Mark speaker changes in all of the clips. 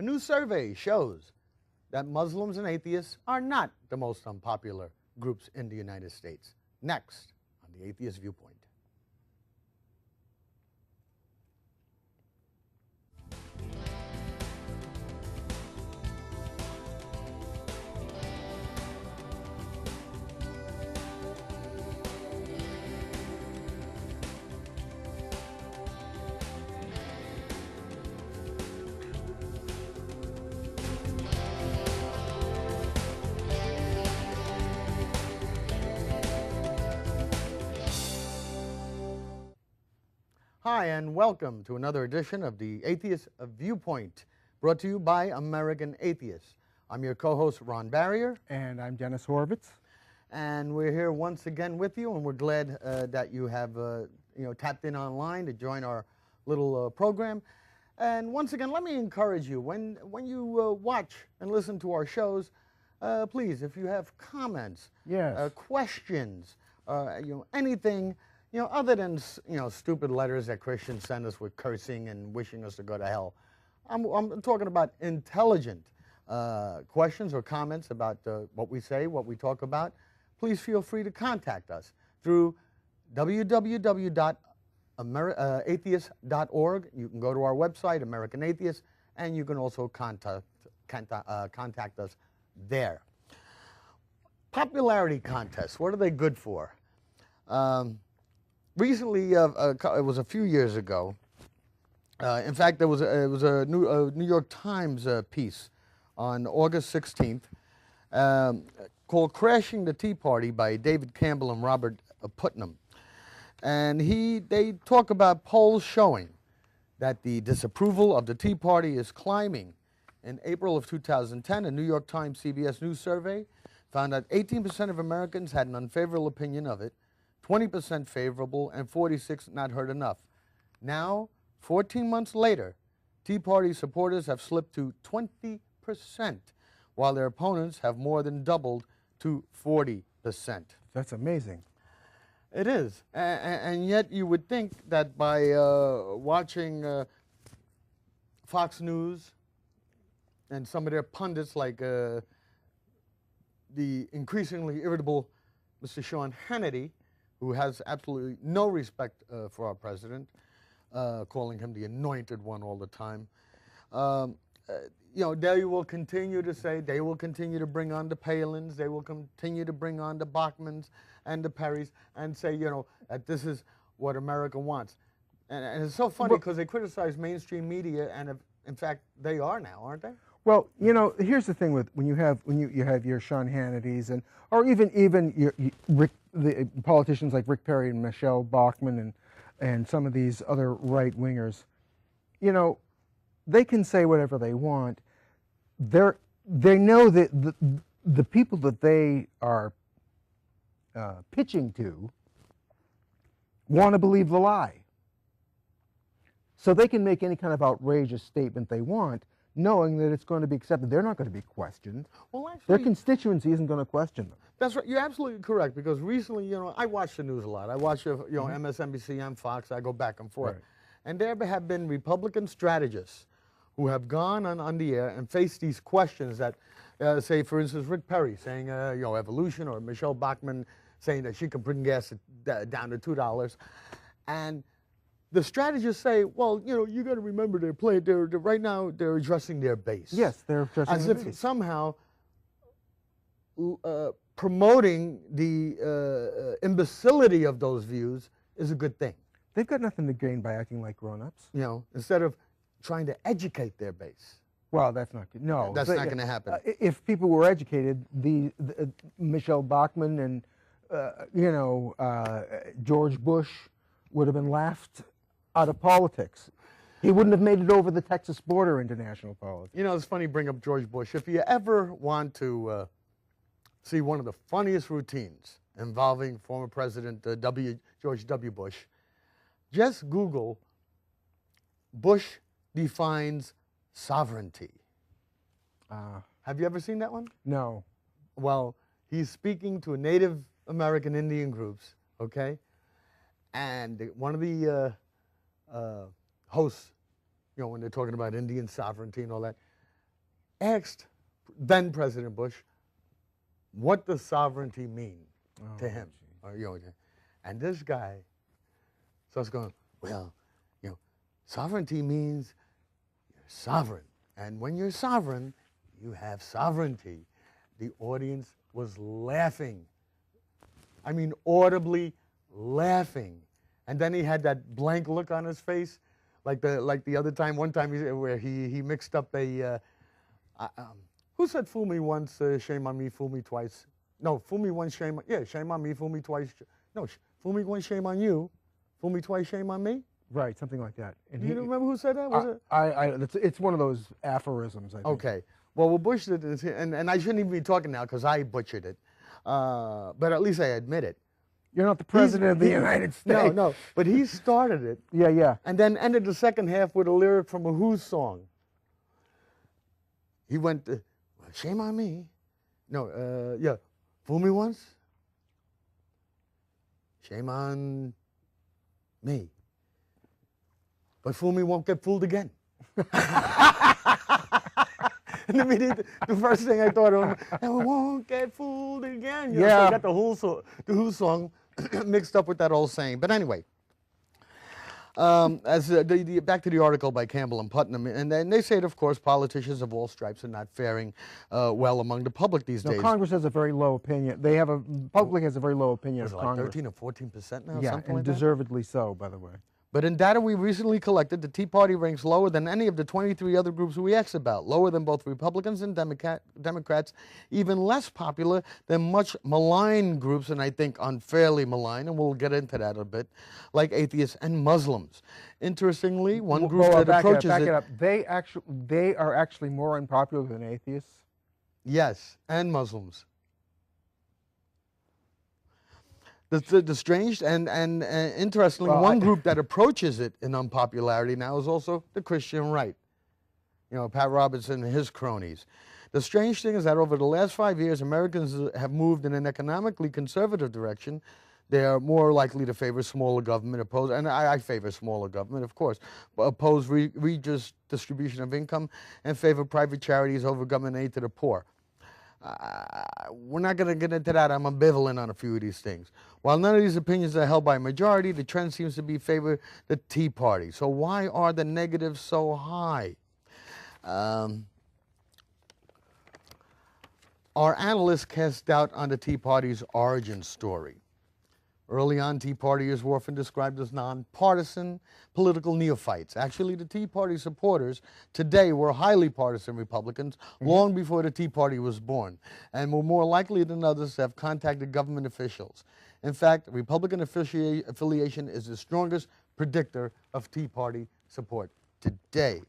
Speaker 1: new survey shows that Muslims and atheists are not the most unpopular groups in the United States. Next on the Atheist Viewpoint. Hi, and welcome to another edition of the Atheist Viewpoint, brought to you by American Atheists. I'm your co-host, Ron Barrier.
Speaker 2: And I'm Dennis Horvitz.
Speaker 1: And we're here once again with you, and we're glad that you have tapped in online to join our little program. And once again, let me encourage you, when you watch and listen to our shows, please, if you have comments,
Speaker 2: Yes.
Speaker 1: questions, anything, other than stupid letters that Christians send us with cursing and wishing us to go to hell. I'm talking about intelligent questions or comments about what we say, what we talk about. Please feel free to contact us through www.atheist.org. You can go to our website, American Atheists, and you can also contact us there. Popularity contests, what are they good for? Recently, it was a few years ago. In fact, it was a New York Times piece on August 16th called "Crashing the Tea Party" by David Campbell and Robert Putnam, and they talk about polls showing that the disapproval of the Tea Party is climbing. In April of 2010, a New York Times CBS News survey found that 18% of Americans had an unfavorable opinion of it, 20% favorable, and 46% not heard enough. Now, 14 months later, Tea Party supporters have slipped to 20%, while their opponents have more than doubled to 40%.
Speaker 2: That's amazing.
Speaker 1: It is. And yet you would think that by watching Fox News and some of their pundits like the increasingly irritable Mr. Sean Hannity, who has absolutely no respect for our president, calling him the anointed one all the time. They will continue to say, they will continue to bring on the Palins, they will continue to bring on the Bachmans and the Perrys and say, that this is what America wants. And it's so funny because they criticize mainstream media, and in fact, they are now, aren't they?
Speaker 2: Well, here's the thing with when you have your Sean Hannitys or even the politicians like Rick Perry and Michelle Bachmann and some of these other right wingers, they can say whatever they want. They know that the people that they are pitching to want to believe the lie, so they can make any kind of outrageous statement they want, knowing that it's going to be accepted. They're not going to be questioned. Well, actually, their constituency isn't going to question them.
Speaker 1: That's right. You're absolutely correct, because recently, I watch the news a lot. I watch, MSNBC and Fox. I go back and forth.
Speaker 2: Right.
Speaker 1: And there have been Republican strategists who have gone on the air and faced these questions that, say, for instance, Rick Perry saying, evolution, or Michelle Bachmann saying that she can bring gas down to $2. And the strategists say, well, you got to remember right now they're addressing their base.
Speaker 2: Yes, they're addressing
Speaker 1: as
Speaker 2: their
Speaker 1: if
Speaker 2: base.
Speaker 1: somehow promoting the imbecility of those views is a good thing.
Speaker 2: They've got nothing to gain by acting like grown-ups.
Speaker 1: Instead of trying to educate their base.
Speaker 2: Well, that's not good. No,
Speaker 1: that's not going to happen.
Speaker 2: If people were educated, the Michelle Bachmann and George Bush would have been laughed out of politics. He wouldn't have made it over the Texas border into national politics.
Speaker 1: It's funny you bring up George Bush. If you ever want to see one of the funniest routines involving former President George W. Bush, just Google Bush defines sovereignty. Have you ever seen that one?
Speaker 2: No.
Speaker 1: Well, he's speaking to a Native American Indian groups, okay? And one of the hosts, when they're talking about Indian sovereignty and all that, asked then President Bush, what does sovereignty mean to him? Or, and this guy starts going, well, sovereignty means you're sovereign. And when you're sovereign, you have sovereignty. The audience was laughing. I mean, audibly laughing. And then he had that blank look on his face, like the other time, one time where he mixed up a, who said fool me once, shame on me, fool me twice? No, fool me once, shame on me, fool me twice. No, fool me once, shame on you. Fool me twice, shame on me?
Speaker 2: Right, something like that. And
Speaker 1: you remember who said that? Was it?
Speaker 2: It's one of those aphorisms, I think.
Speaker 1: Okay. Well, Bush did this, and I shouldn't even be talking now because I butchered it. But at least I admit it.
Speaker 2: You're not the president of the United States.
Speaker 1: No, but he started it.
Speaker 2: Yeah.
Speaker 1: And then ended the second half with a lyric from a Who song. He went, shame on me. No, fool me once. Shame on me. But fool me won't get fooled again. And immediately, the first thing I thought of, and we won't get fooled again. So I got the Who song mixed up with that old saying. But anyway, back to the article by Campbell and Putnam, and then they say, of course, politicians of all stripes are not faring well among the public these days.
Speaker 2: Congress has a very low opinion. Public has a very low opinion of Congress.
Speaker 1: 13 or 14% now,
Speaker 2: yeah,
Speaker 1: something
Speaker 2: and
Speaker 1: like
Speaker 2: deservedly so, by the way.
Speaker 1: But in data we recently collected, the Tea Party ranks lower than any of the 23 other groups we asked about, lower than both Republicans and Democrats, even less popular than much maligned groups, and I think unfairly maligned, and we'll get into that a bit, like atheists and Muslims. Interestingly, one group that approaches
Speaker 2: back it up. They are actually more unpopular than atheists?
Speaker 1: Yes, and Muslims. The strange and interestingly, one group that approaches it in unpopularity now is also the Christian right. Pat Robertson and his cronies. The strange thing is that over the last 5 years, Americans have moved in an economically conservative direction. They are more likely to favor smaller government, and I favor smaller government, of course, oppose redistribution of income, and favor private charities over government aid to the poor. We're not going to get into that. I'm ambivalent on a few of these things. While none of these opinions are held by a majority, the trend seems to be favor the Tea Party. So why are the negatives so high? Our analysts cast doubt on the Tea Party's origin story. Early on, Tea Partiers were often described as nonpartisan political neophytes. Actually, the Tea Party supporters today were highly partisan Republicans long before the Tea Party was born, and were more likely than others to have contacted government officials. In fact, Republican affiliation is the strongest predictor of Tea Party support today.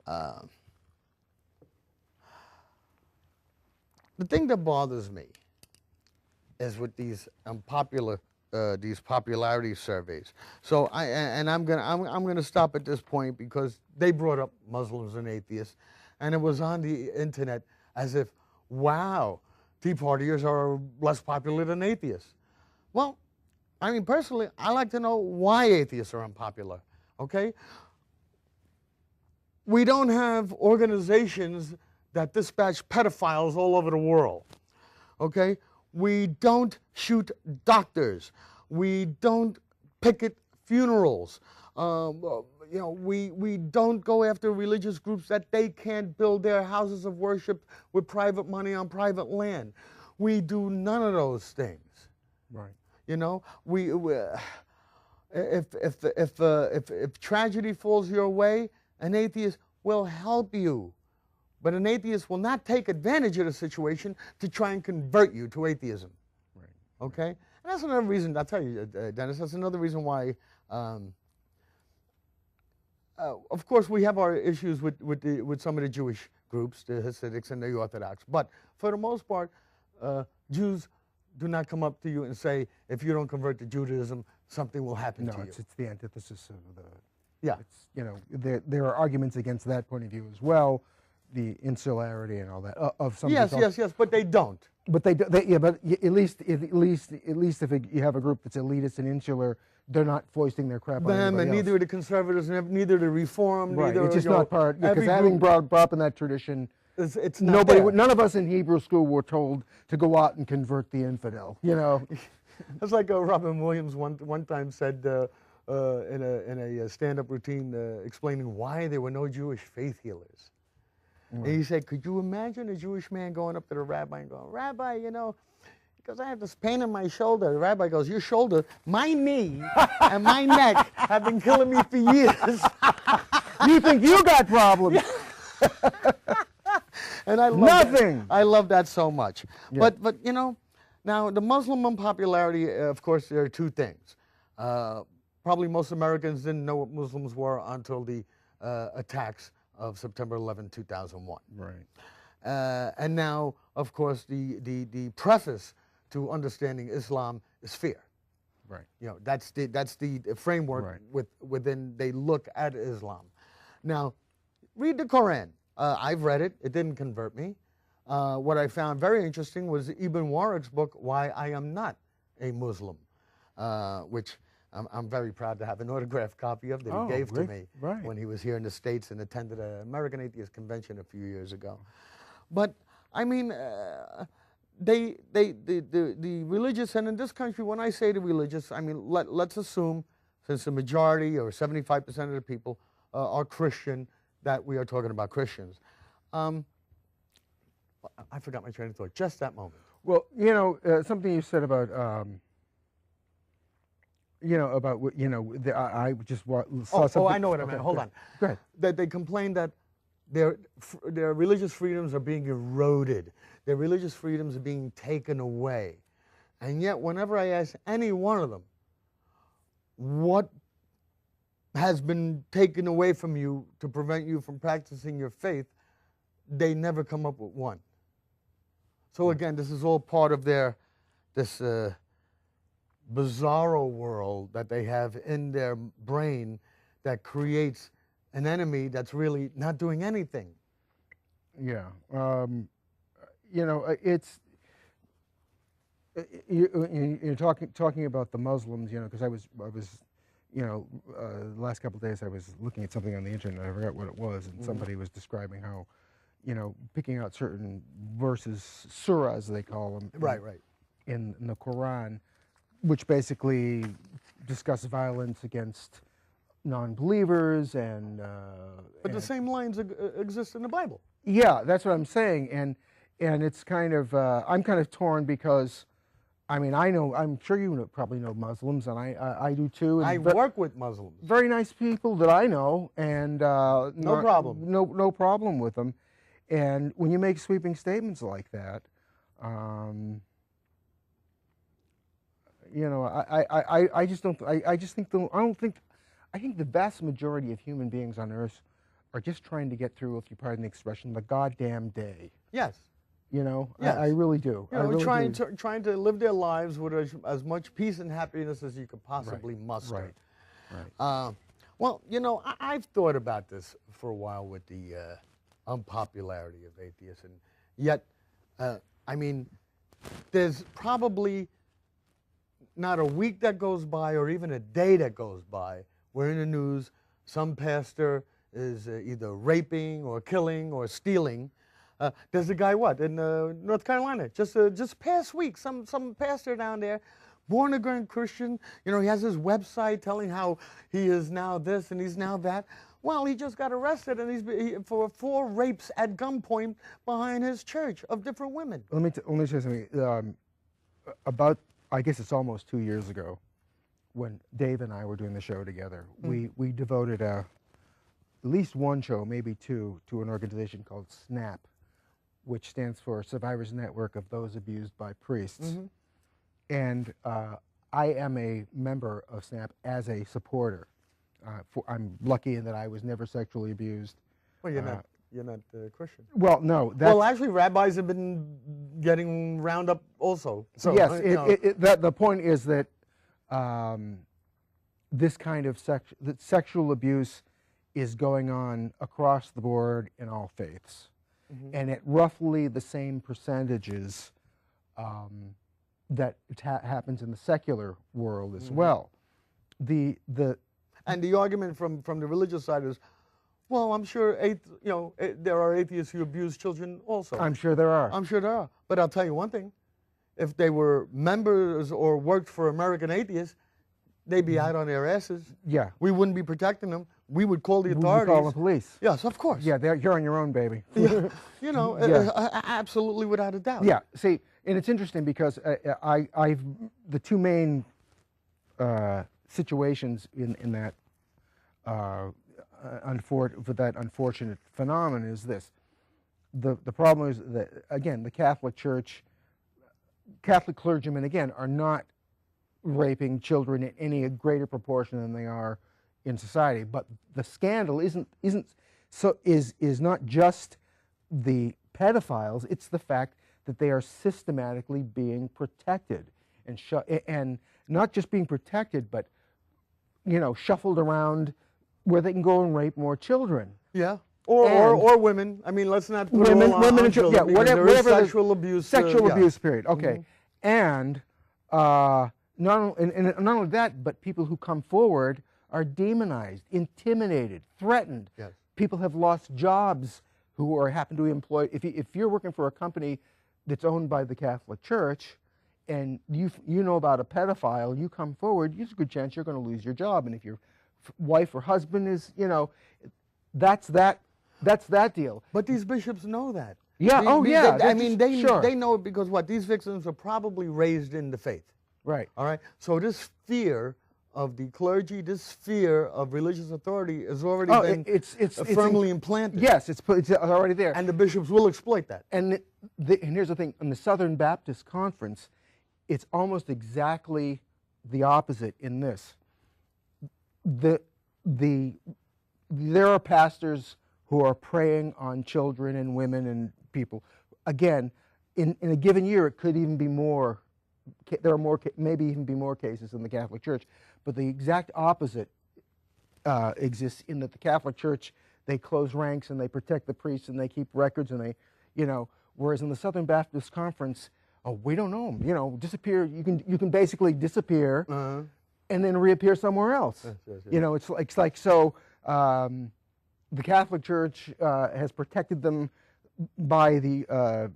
Speaker 1: The thing that bothers me is with these these popularity surveys. So I'm gonna stop at this point because they brought up Muslims and atheists, and it was on the internet as if, wow, Tea Partiers are less popular than atheists. Well, I mean, personally, I like to know why atheists are unpopular. Okay, we don't have organizations that dispatch pedophiles all over the world. Okay. We don't shoot doctors. We don't picket funerals. We don't go after religious groups that they can't build their houses of worship with private money on private land. We do none of those things.
Speaker 2: Right.
Speaker 1: If tragedy falls your way, an atheist will help you. But an atheist will not take advantage of the situation to try and convert you to atheism.
Speaker 2: Right.
Speaker 1: Okay? And that's another reason, I'll tell you, Dennis, that's another reason why, of course, we have our issues with some of the Jewish groups, the Hasidics and the Orthodox. But for the most part, Jews do not come up to you and say, if you don't convert to Judaism, something will happen to you.
Speaker 2: No, it's the antithesis of the...
Speaker 1: Yeah.
Speaker 2: There are arguments against that point of view as well. The insularity and all that of some.
Speaker 1: Yes, but they don't.
Speaker 2: But but at least if you have a group that's elitist and insular, they're not foisting their crap on
Speaker 1: them, and
Speaker 2: else.
Speaker 1: Neither the conservatives, neither the Reformed.
Speaker 2: Right,
Speaker 1: neither,
Speaker 2: it's just not part because having brought up in that tradition,
Speaker 1: It's not there.
Speaker 2: None of us in Hebrew school were told to go out and convert the infidel. You know.
Speaker 1: It's like Robin Williams one time said in a stand-up routine explaining why there were no Jewish faith healers. And he said, could you imagine a Jewish man going up to the rabbi and going, Rabbi, you know, because I have this pain in my shoulder. The rabbi goes, your shoulder, my knee, and my neck have been killing me for years.
Speaker 2: You think you got problems?
Speaker 1: And I love
Speaker 2: Nothing.
Speaker 1: That. I love that so much.
Speaker 2: Yeah.
Speaker 1: But you know, now the Muslim unpopularity, of course, there are two things. Probably most Americans didn't know what Muslims were until the attacks of September 11, 2001.
Speaker 2: Right.
Speaker 1: And now, of course, the preface to understanding Islam is fear.
Speaker 2: Right.
Speaker 1: You know, that's the framework within they look at Islam. Now, read the Quran. I've read it. It didn't convert me. What I found very interesting was Ibn Warwick's book, Why I Am Not a Muslim, which I'm very proud to have an autographed copy of that he gave to me when he was here in the States and attended an American Atheist Convention a few years ago. But, I mean, the religious, and in this country, when I say the religious, I mean, let's assume, since the majority or 75% of the people are Christian, that we are talking about Christians. I forgot my train of thought, just that moment.
Speaker 2: Well, you know, something you said about, you know, about, you know, I just saw something.
Speaker 1: Oh, I know what I meant. Hold on.
Speaker 2: Go ahead.
Speaker 1: That they complain that their religious freedoms are being eroded. Their religious freedoms are being taken away. And yet, whenever I ask any one of them, what has been taken away from you to prevent you from practicing your faith, they never come up with one. So again, this is all part of this bizarro world that they have in their brain that creates an enemy that's really not doing anything.
Speaker 2: Yeah. You know, it's, you're talking about the Muslims, you know, because I was, you know, the last couple of days I was looking at something on the internet, I forgot what it was, and somebody was describing how, you know, picking out certain verses, surahs they call them, in the Quran, which basically discuss violence against non-believers and...
Speaker 1: but the same lines exist in the Bible.
Speaker 2: Yeah, that's what I'm saying, and it's kind of, I'm kind of torn because, I mean, I'm sure you probably know Muslims, and I do too. And
Speaker 1: I work with Muslims.
Speaker 2: Very nice people that I know, and
Speaker 1: no problem.
Speaker 2: No problem with them. And when you make sweeping statements like that, you know, I just don't. I think the vast majority of human beings on Earth are just trying to get through, if you pardon the expression, the goddamn day.
Speaker 1: Yes.
Speaker 2: You know,
Speaker 1: yes.
Speaker 2: I really do.
Speaker 1: You know, really trying to live their lives with as much peace and happiness as you could possibly muster.
Speaker 2: Right.
Speaker 1: Well, you know, I've thought about this for a while with the unpopularity of atheists, and yet, I mean, there's probably not a week that goes by or even a day that goes by where in the news some pastor is either raping or killing or stealing. There's a guy, in North Carolina, just past week, some pastor down there, born-again Christian, you know, he has his website telling how he is now this and he's now that. Well, he just got arrested and for 4 rapes at gunpoint behind his church of different women.
Speaker 2: Let me say something. About, I guess it's almost 2 years ago, when Dave and I were doing the show together, we devoted at least one show, maybe 2, to an organization called SNAP, which stands for Survivors Network of Those Abused by Priests. And I am a member of SNAP as a supporter. I'm lucky in that I was never sexually abused.
Speaker 1: Well, you're not Christian.
Speaker 2: Well, no.
Speaker 1: Well, actually, rabbis have been getting round up also. So,
Speaker 2: yes, the point is that this kind of sexual abuse is going on across the board in all faiths, and at roughly the same percentages that happens in the secular world as well. And
Speaker 1: the argument from the religious side is, Well, I'm sure there are atheists who abuse children also.
Speaker 2: I'm sure there are.
Speaker 1: I'm sure there are. But I'll tell you one thing. If they were members or worked for American Atheists, they'd be out on their asses.
Speaker 2: Yeah.
Speaker 1: We wouldn't be protecting them. We would call the
Speaker 2: We
Speaker 1: authorities.
Speaker 2: call the police.
Speaker 1: Yes, of course.
Speaker 2: Yeah, you're on your own, baby.
Speaker 1: Yeah.
Speaker 2: Yeah.
Speaker 1: Absolutely, without a doubt.
Speaker 2: Yeah. See, and it's interesting because the two main situations in that for that unfortunate phenomenon is this. The problem is that, again, the Catholic Church, Catholic clergymen, again, are not raping children in any greater proportion than they are in society. But the scandal is not just the pedophiles, it's the fact that they are systematically being protected and not just being protected, but shuffled around where they can go and rape more children.
Speaker 1: Yeah. Or women. I mean, let's not put
Speaker 2: women
Speaker 1: on
Speaker 2: and children. Yeah,
Speaker 1: whatever sexual
Speaker 2: abuse.
Speaker 1: Sexual
Speaker 2: abuse period. Okay, and not only that, but people who come forward are demonized, intimidated, threatened.
Speaker 1: Yes.
Speaker 2: People have lost jobs who happen to be employed. If you're working for a company that's owned by the Catholic Church, and you know about a pedophile, you come forward, there's a good chance you're going to lose your job. And if your wife or husband is, that's that deal.
Speaker 1: But these bishops know that.
Speaker 2: Yeah.
Speaker 1: They know it because what? These victims are probably raised in the faith.
Speaker 2: Right.
Speaker 1: All right. So this fear of the clergy, this fear of religious authority has already been firmly implanted.
Speaker 2: Yes, it's already there.
Speaker 1: And the bishops will exploit that.
Speaker 2: And here's the thing: in the Southern Baptist Conference, it's almost exactly the opposite in this. There are pastors who are preying on children and women and people. Again, in a given year, it could even be more. There are more, maybe even be more cases in the Catholic Church. But the exact opposite exists in that the Catholic Church, they close ranks and they protect the priests and they keep records and they, whereas in the Southern Baptist Conference, we don't know them. Disappear. You can basically disappear and then reappear somewhere else. Yes. It's like so. The Catholic Church has protected them by the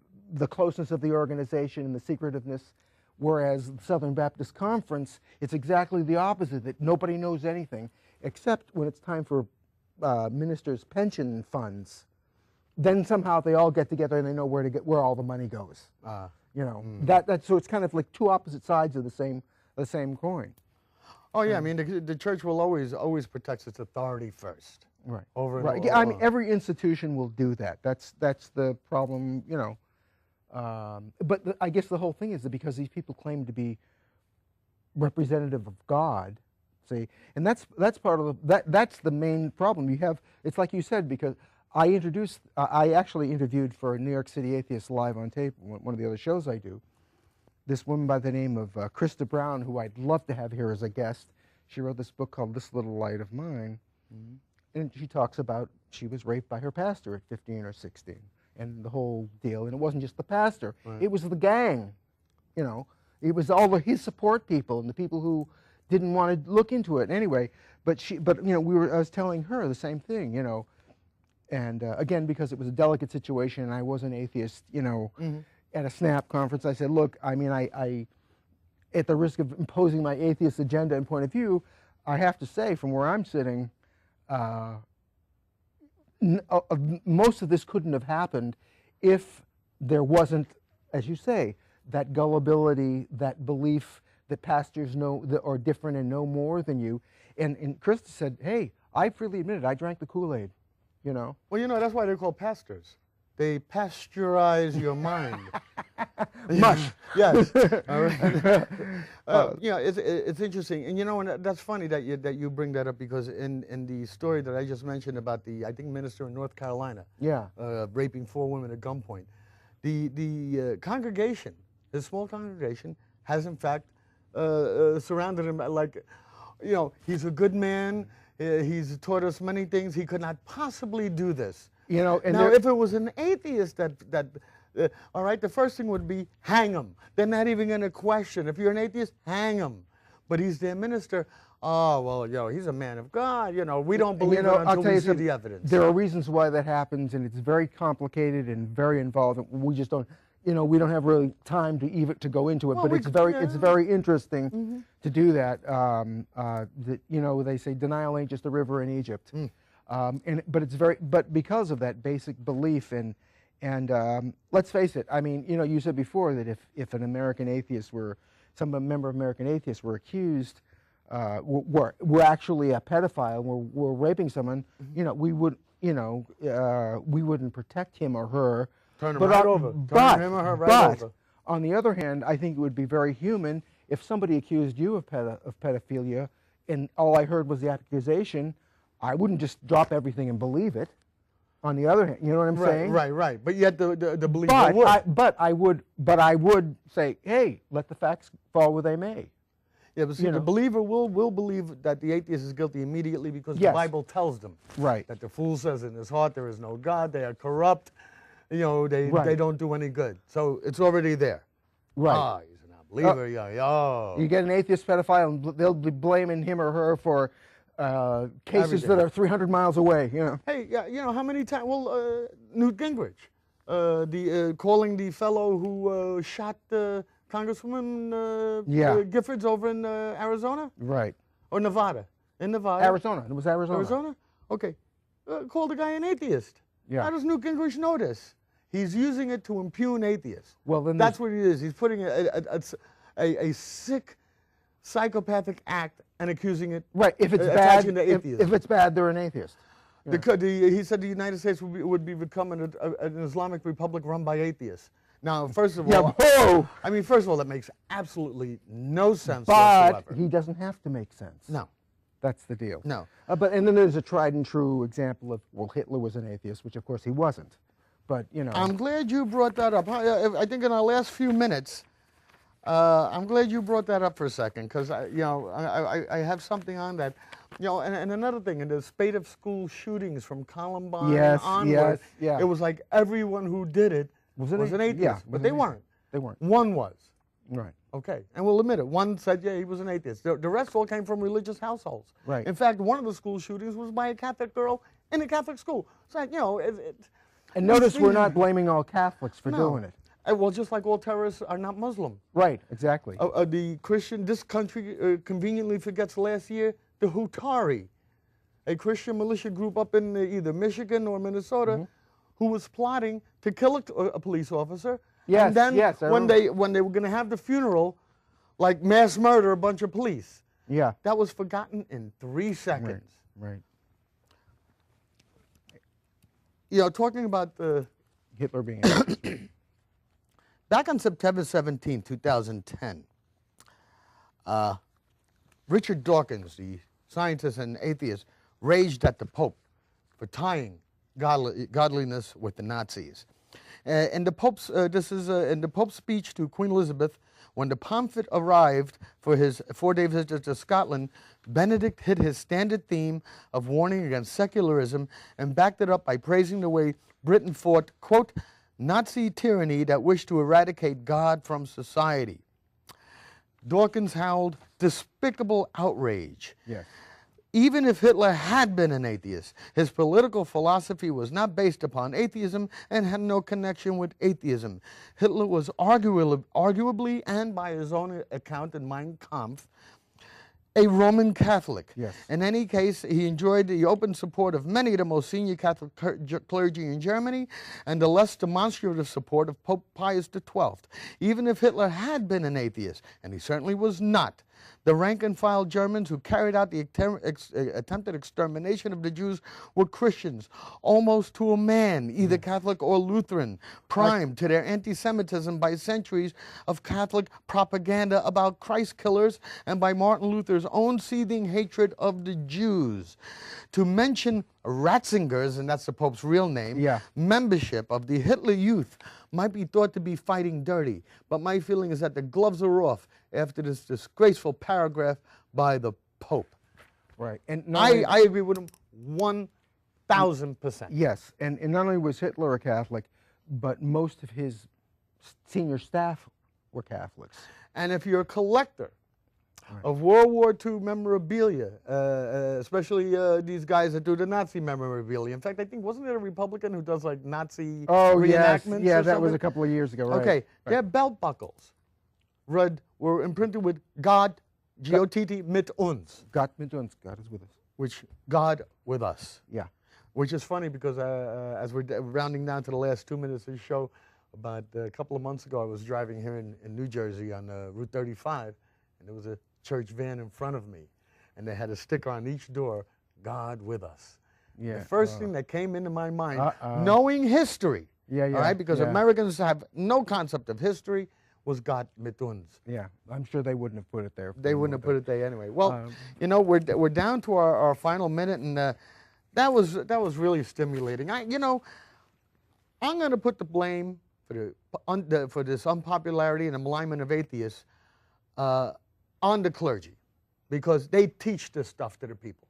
Speaker 2: closeness of the organization and the secretiveness, whereas the Southern Baptist Conference, it's exactly the opposite, that nobody knows anything, except when it's time for ministers' pension funds. Then somehow they all get together and they know where all the money goes. So it's kind of like two opposite sides of the same coin.
Speaker 1: Oh yeah, I mean the church will always protect its authority first.
Speaker 2: Right.
Speaker 1: Over and
Speaker 2: right.
Speaker 1: over.
Speaker 2: I mean, every institution will do that. That's the problem, But I guess the whole thing is that because these people claim to be representative of God, see, and that's part of that's the main problem. It's like you said, because I actually interviewed for New York City Atheists Live on Tape, one of the other shows I do, this woman by the name of Krista Brown, who I'd love to have here as a guest. She wrote this book called This Little Light of Mine. And she talks about she was raped by her pastor at 15 or 16 and the whole deal. And it wasn't just the pastor. Right. It was the gang. It was all of his support people and the people who didn't want to look into it. Anyway, I was telling her the same thing, And again, because it was a delicate situation and I was an atheist, at a SNAP conference, I said, look, I mean, I at the risk of imposing my atheist agenda and point of view, I have to say from where I'm sitting, most of this couldn't have happened if there wasn't, as you say, that gullibility, that belief that pastors are different and know more than you. And Krista said, hey, I freely admit it, I drank the Kool-Aid, Well,
Speaker 1: that's why they're called pastors. They pasteurize your mind.
Speaker 2: Mush.
Speaker 1: Yes. All right. It's interesting, and and that's funny that you bring that up, because in the story that I just mentioned about the minister in North Carolina, raping 4 women at gunpoint, the congregation, his small congregation, has in fact surrounded him like, he's a good man. He's taught us many things. He could not possibly do this.
Speaker 2: And
Speaker 1: now, if it was an atheist all right, the first thing would be hang him. They're not even going to question. If you're an atheist, hang him. But he's their minister. oh, well, he's a man of God. We don't
Speaker 2: And,
Speaker 1: believe it
Speaker 2: I'll
Speaker 1: until
Speaker 2: tell
Speaker 1: we
Speaker 2: you
Speaker 1: see
Speaker 2: something,
Speaker 1: the evidence.
Speaker 2: there are reasons why that happens, and it's very complicated and very involved. We just don't, we don't have really time to go into it.
Speaker 1: Well,
Speaker 2: But it's very interesting to do that. They say denial ain't just a river in Egypt, but because of that basic belief and let's face it. I mean, you said before that if an American atheist some member of American Atheists were accused. We're actually a pedophile. We're raping someone. We wouldn't protect him or her.
Speaker 1: Turn him right over. Turn him or her right over.
Speaker 2: On the other hand, I think it would be very human if somebody accused you of pedophilia, and all I heard was the accusation. I wouldn't just drop everything and believe it. On the other hand, you know what I'm saying?
Speaker 1: Right. But yet the believer would.
Speaker 2: But I would say, hey, let the facts fall where they may.
Speaker 1: Yeah, but see, the believer will believe that the atheist is guilty immediately because the Bible tells them that the fool says in his heart there is no God, they are corrupt, they don't do any good. So it's already there.
Speaker 2: Right.
Speaker 1: Ah, he's a non-believer.
Speaker 2: You get an atheist pedophile, and they'll be blaming him or her for cases that are 300 miles away.
Speaker 1: Hey, how many times? Well, Newt Gingrich, calling the fellow who shot Congresswoman Giffords over in Arizona?
Speaker 2: Right.
Speaker 1: Or Nevada? In Nevada?
Speaker 2: Arizona. It was Arizona.
Speaker 1: Arizona? Okay. Called the guy an atheist.
Speaker 2: Yeah.
Speaker 1: How does Newt Gingrich know this? He's using it to impugn atheists.
Speaker 2: Well, then
Speaker 1: that's what it is. He's putting a sick, psychopathic act and accusing it.
Speaker 2: Right. If it's bad, if it's bad, they're an atheist.
Speaker 1: He said the United States would be becoming an Islamic republic run by atheists. Now, first of all, that makes absolutely no sense whatsoever.
Speaker 2: But he doesn't have to make sense.
Speaker 1: No.
Speaker 2: That's the deal.
Speaker 1: No.
Speaker 2: And then there's a tried and true example of, Hitler was an atheist, which of course he wasn't. But,
Speaker 1: I'm glad you brought that up. I think in our last few minutes, I'm glad you brought that up for a second, because, I have something on that. And another thing, in the spate of school shootings from Columbine onward, it was like everyone who did it was an atheist.
Speaker 2: Yeah,
Speaker 1: but they weren't.
Speaker 2: They weren't.
Speaker 1: One was.
Speaker 2: Right.
Speaker 1: Okay, and we'll admit it. One said, he was an atheist. The rest all came from religious households.
Speaker 2: Right.
Speaker 1: In fact, one of the school shootings was by a Catholic girl in a Catholic school. It's like,
Speaker 2: and notice we're not blaming all Catholics for doing it.
Speaker 1: Well, just like all terrorists are not Muslim.
Speaker 2: Right, exactly.
Speaker 1: This country conveniently forgets last year, the Hutari, a Christian militia group up in either Michigan or Minnesota, who was plotting to kill a police officer.
Speaker 2: Yes,
Speaker 1: and then when they were going to have the funeral, like mass murder a bunch of police.
Speaker 2: Yeah.
Speaker 1: That was forgotten in 3 seconds.
Speaker 2: Right.
Speaker 1: Talking about the
Speaker 2: Hitler being
Speaker 1: back on September 17, 2010, Richard Dawkins, the scientist and atheist, raged at the Pope for tying godliness with the Nazis. In the Pope's speech to Queen Elizabeth, when the Pomfret arrived for his 4-day visit to Scotland, Benedict hit his standard theme of warning against secularism and backed it up by praising the way Britain fought, quote, Nazi tyranny that wished to eradicate God from society. Dawkins howled despicable outrage.
Speaker 2: Yes.
Speaker 1: Even if Hitler had been an atheist, his political philosophy was not based upon atheism and had no connection with atheism. Hitler was arguably, and by his own account in Mein Kampf, a Roman Catholic.
Speaker 2: Yes.
Speaker 1: In any case, he enjoyed the open support of many of the most senior Catholic clergy in Germany and the less demonstrative support of Pope Pius XII. Even if Hitler had been an atheist, and he certainly was not, the rank-and-file Germans who carried out the attempted extermination of the Jews were Christians, almost to a man, either Catholic or Lutheran, primed to their anti-Semitism by centuries of Catholic propaganda about Christ killers and by Martin Luther's own seething hatred of the Jews. To mention Ratzinger's, and that's the Pope's real name, membership of the Hitler Youth might be thought to be fighting dirty, but my feeling is that the gloves are off after this disgraceful paragraph by the Pope.
Speaker 2: Right. And
Speaker 1: I agree with him 1,000%.
Speaker 2: Yes, and not only was Hitler a Catholic, but most of his senior staff were Catholics.
Speaker 1: And if you're a collector of World War II memorabilia, especially these guys that do the Nazi memorabilia. In fact, I think, wasn't there a Republican who does like Nazi reenactments?
Speaker 2: Yeah,
Speaker 1: or
Speaker 2: that was
Speaker 1: something?
Speaker 2: a couple of years ago, right?
Speaker 1: Okay,
Speaker 2: Right.
Speaker 1: their belt buckles were imprinted with God, G-O-T-T, mit uns,
Speaker 2: Gott mit uns, God is with us.
Speaker 1: which God with us.
Speaker 2: Yeah.
Speaker 1: Which is funny because as we're rounding down to the last 2 minutes of the show, about a couple of months ago, I was driving here in New Jersey on Route 35, and there was a church van in front of me, and they had a sticker on each door, God with us.
Speaker 2: Yeah.
Speaker 1: The first thing that came into my mind,
Speaker 2: Uh-oh.
Speaker 1: knowing history,
Speaker 2: Yeah, yeah.
Speaker 1: all right, because
Speaker 2: yeah.
Speaker 1: Americans have no concept of history, was God mit uns.
Speaker 2: Yeah, I'm sure they wouldn't have put it there.
Speaker 1: They wouldn't have put it there anyway. Well,
Speaker 2: Um,
Speaker 1: we're down to our final minute, and that was really stimulating. I'm going to put the blame for this unpopularity and the malignment of atheists on the clergy, because they teach this stuff to the people.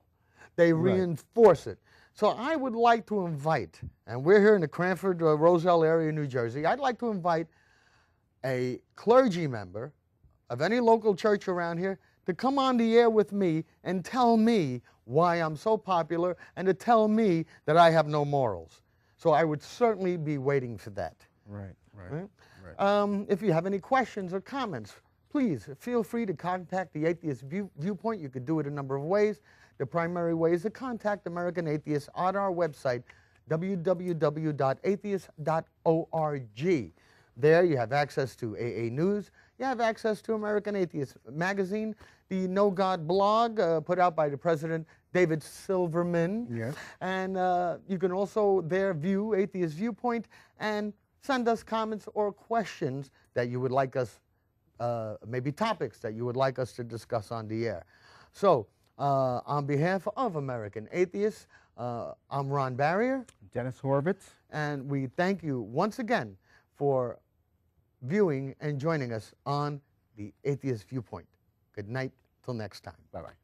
Speaker 1: They reinforce it. So I would like to invite, and we're here in the Cranford, Roselle area, New Jersey. I'd like to invite a clergy member of any local church around here to come on the air with me and tell me why I'm so popular and to tell me that I have no morals. So I would certainly be waiting for that.
Speaker 2: Right.
Speaker 1: If you have any questions or comments, please feel free to contact the Atheist Viewpoint. You could do it a number of ways. The primary way is to contact American Atheists on our website, www.atheist.org. There you have access to AA News. You have access to American Atheist Magazine, the No God blog put out by the President David Silverman.
Speaker 2: Yes.
Speaker 1: And you can also there view Atheist Viewpoint and send us comments or questions that you would like us, maybe topics that you would like us to discuss on the air. So on behalf of American Atheists, I'm Ron Barrier.
Speaker 2: Dennis Horvitz.
Speaker 1: And we thank you once again for viewing and joining us on the Atheist Viewpoint. Good night, till next time.
Speaker 2: Bye-bye.